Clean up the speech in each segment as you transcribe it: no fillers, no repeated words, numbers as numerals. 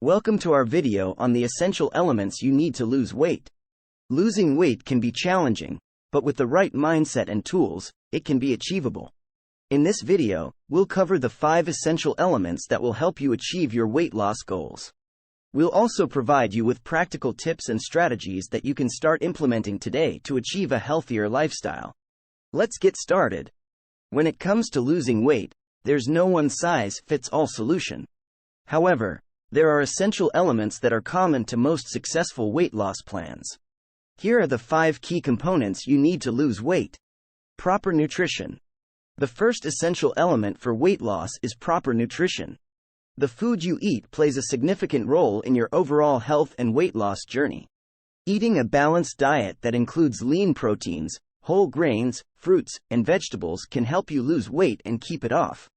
Welcome to our video on the essential elements you need to lose weight. Losing weight can be challenging, but with the right mindset and tools, it can be achievable. In this video, we'll cover the 5 essential elements that will help you achieve your weight loss goals. We'll also provide you with practical tips and strategies that you can start implementing today to achieve a healthier lifestyle. Let's get started. When it comes to losing weight, there's no one-size-fits-all solution. However, there are essential elements that are common to most successful weight loss plans. Here are the 5 key components you need to lose weight. Proper nutrition. The first essential element for weight loss is proper nutrition. The food you eat plays a significant role in your overall health and weight loss journey. Eating a balanced diet that includes lean proteins, whole grains, fruits, and vegetables can help you lose weight and keep it off.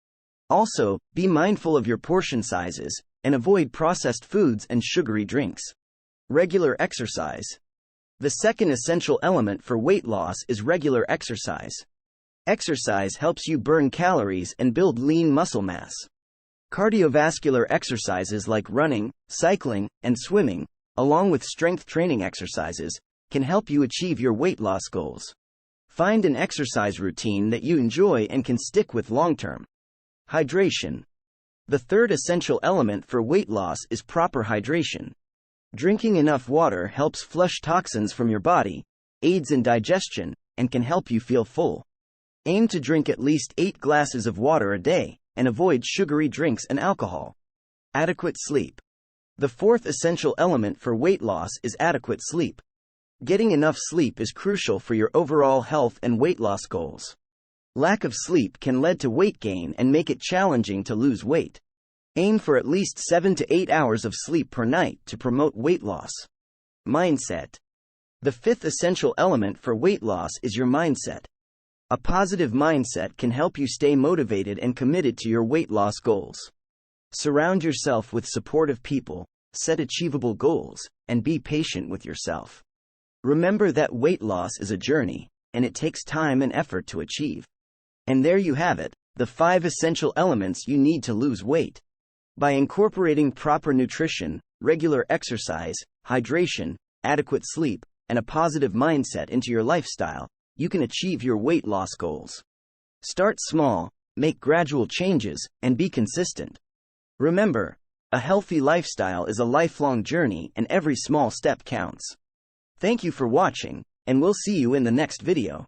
Also, be mindful of your portion sizes, and avoid processed foods and sugary drinks. Regular exercise. The second essential element for weight loss is regular exercise. Exercise helps you burn calories and build lean muscle mass. Cardiovascular exercises like running, cycling, and swimming, along with strength training exercises, can help you achieve your weight loss goals. Find an exercise routine that you enjoy and can stick with long-term. Hydration. The third essential element for weight loss is proper hydration. Drinking enough water helps flush toxins from your body, aids in digestion, and can help you feel full. Aim to drink at least 8 glasses of water a day, and avoid sugary drinks and alcohol. Adequate sleep. The fourth essential element for weight loss is adequate sleep. Getting enough sleep is crucial for your overall health and weight loss goals. Lack of sleep can lead to weight gain and make it challenging to lose weight. Aim for at least 7 to 8 hours of sleep per night to promote weight loss. Mindset. The fifth essential element for weight loss is your mindset. A positive mindset can help you stay motivated and committed to your weight loss goals. Surround yourself with supportive people, set achievable goals, and be patient with yourself. Remember that weight loss is a journey, and it takes time and effort to achieve. And there you have it, the 5 essential elements you need to lose weight. By incorporating proper nutrition, regular exercise, hydration, adequate sleep, and a positive mindset into your lifestyle, you can achieve your weight loss goals. Start small, make gradual changes, and be consistent. Remember, a healthy lifestyle is a lifelong journey and every small step counts. Thank you for watching, and we'll see you in the next video.